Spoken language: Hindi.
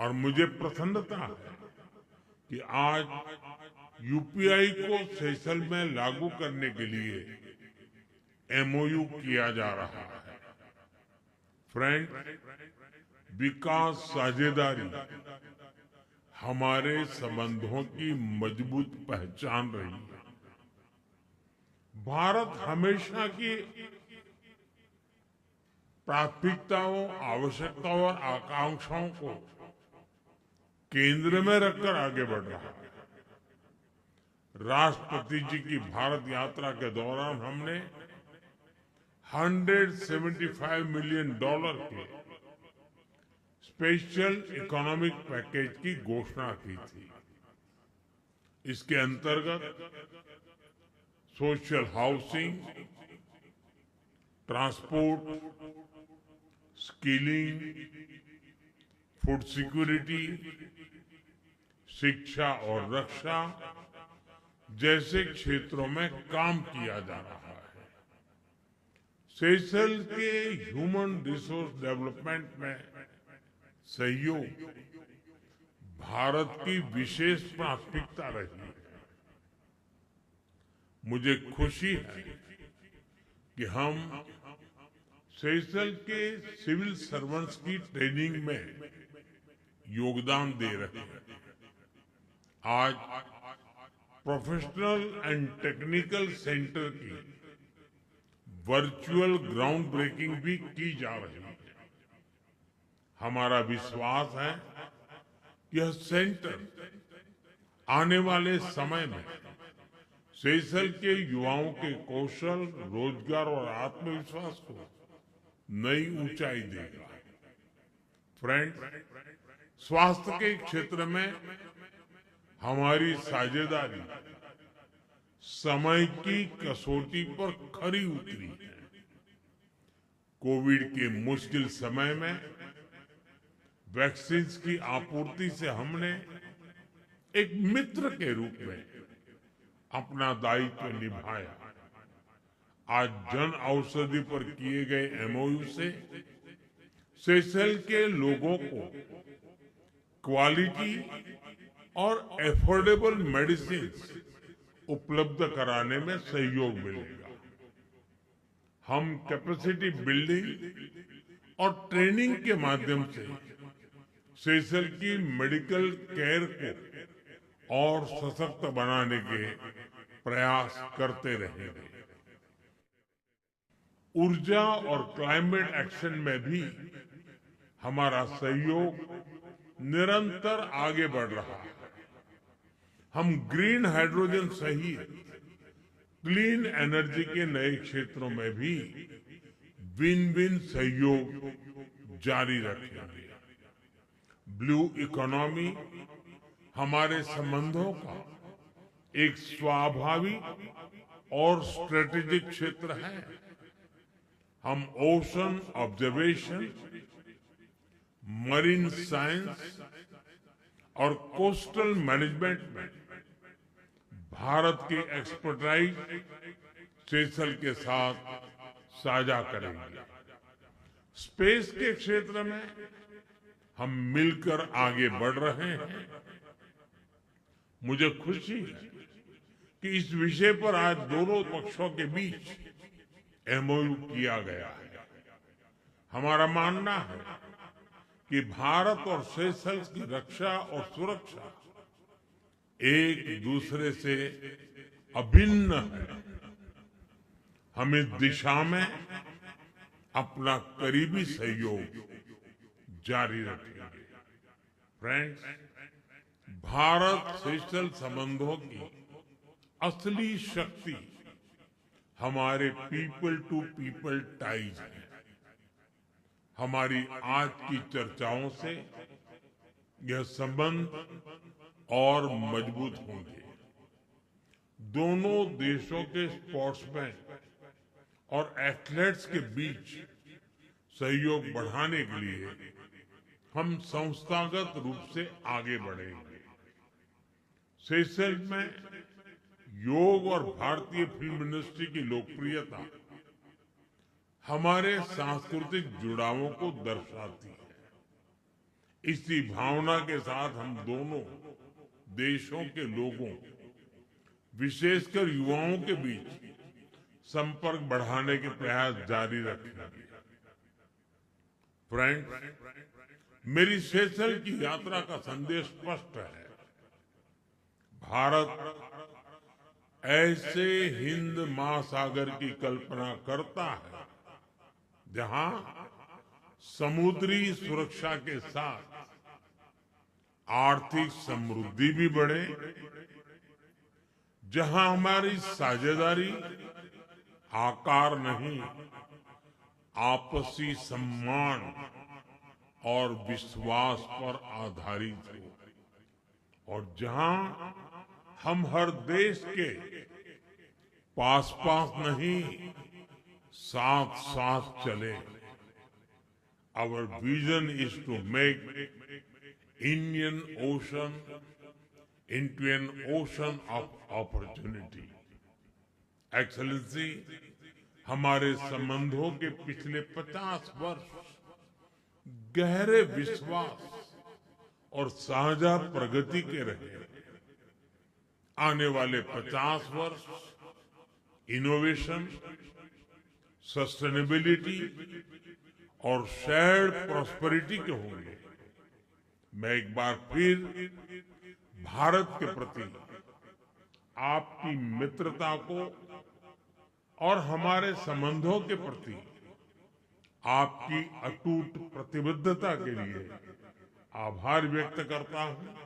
और मुझे प्रसन्नता है कि आज यूपीआई को सेशल में लागू करने के लिए एमओयू किया जा रहा है। फ्रेंड्स, विकास साझेदारी हमारे संबंधों की मजबूत पहचान रही है। भारत हमेशा की प्राथमिकताओं, आवश्यकताओं और आकांक्षाओं को केंद्र में रखकर आगे बढ़ रहा है। राष्ट्रपति जी की भारत यात्रा के दौरान हमने $175 मिलियन के स्पेशल इकोनॉमिक पैकेज की घोषणा की थी। इसके अंतर्गत social housing, transport, skilling, food security, शिक्षा और रक्षा जैसे क्षेत्रों में काम किया जा रहा है। सेशल के ह्यूमन रिसोर्स डेवलपमेंट में सहयोग भारत की विशेष प्राथमिकता रही है। मुझे खुशी है कि हम सेशल के सिविल सर्वेंट्स की ट्रेनिंग में योगदान दे रहे हैं। आज प्रोफेशनल एंड टेक्निकल सेंटर की वर्चुअल ग्राउंड ब्रेकिंग भी की जा रही है। हमारा विश्वास है कि यह सेंटर आने वाले समय में सेशल के युवाओं के कौशल, रोजगार और आत्मविश्वास को नई ऊंचाई देगा। फ्रेंड्स, स्वास्थ्य के क्षेत्र में हमारी साझेदारी समय की कसौटी पर खरी उतरी है। कोविड के मुश्किल समय में वैक्सीन की आपूर्ति से हमने एक मित्र के रूप में अपना दायित्व निभाया। आज जन औषधि पर किए गए एमओयू से सेशल के लोगों को क्वालिटी और एफोर्डेबल मेडिसिन उपलब्ध कराने में सहयोग मिलेगा। हम कैपेसिटी बिल्डिंग और ट्रेनिंग के माध्यम से सेशल की मेडिकल केयर को और सशक्त बनाने के प्रयास करते रहेंगे। ऊर्जा और क्लाइमेट एक्शन में भी हमारा सहयोग निरंतर आगे बढ़ रहा है। हम ग्रीन हाइड्रोजन सहित क्लीन एनर्जी के नए क्षेत्रों में भी विन विन सहयोग जारी रखेंगे। ब्लू इकोनॉमी हमारे संबंधों का एक स्वाभाविक और स्ट्रेटेजिक क्षेत्र है। हम ओशन ऑब्जर्वेशन, मरीन साइंस और कोस्टल मैनेजमेंट में भारत की एक्सपर्टाइज सेशल के साथ साझा करेंगे। स्पेस के क्षेत्र में हम मिलकर आगे बढ़ रहे हैं। मुझे खुशी है कि इस विषय पर आज दोनों पक्षों के बीच एमओयू किया गया है। हमारा मानना है कि भारत और सेशल्स की रक्षा और सुरक्षा एक दूसरे से अभिन्न है। हम इस दिशा में अपना करीबी सहयोग जारी रखेंगे। फ्रेंड्स, भारत सेशल संबंधों की असली शक्ति हमारे पीपल टू पीपल टाइज है। हमारी आज की चर्चाओं से यह संबंध और मजबूत होंगे। दोनों देशों के स्पोर्ट्समैन और एथलीट्स के बीच सहयोग बढ़ाने के लिए हम संस्थागत रूप से आगे बढ़ेंगे। सेशल्स में योग और भारतीय फिल्म इंडस्ट्री की लोकप्रियता हमारे सांस्कृतिक जुड़ावों को दर्शाती है। इसी भावना के साथ हम दोनों देशों के लोगों, विशेषकर युवाओं के बीच संपर्क बढ़ाने के प्रयास जारी रखेंगे। फ्रेंड्स, मेरी सेशल की यात्रा का संदेश स्पष्ट है। भारत ऐसे हिंद महासागर की कल्पना करता है जहां समुद्री सुरक्षा के साथ आर्थिक समृद्धि भी बढ़े, जहां हमारी साझेदारी आकार नहीं, आपसी सम्मान और विश्वास पर आधारित हो, और जहां हम हर देश के पास पास नहीं, साथ साथ चले। Our vision is to make Indian Ocean into an ocean of opportunity. Excellency, हमारे संबंधों के पिछले 50 वर्ष गहरे विश्वास और साझा प्रगति के रहे। आने वाले 50 वर्ष इनोवेशन, सस्टेनेबिलिटी और शेयर्ड प्रॉस्पेरिटी के होंगे। मैं एक बार फिर भारत के प्रति आपकी मित्रता को और हमारे संबंधों के प्रति आपकी अटूट प्रतिबद्धता के लिए आभार व्यक्त करता हूं।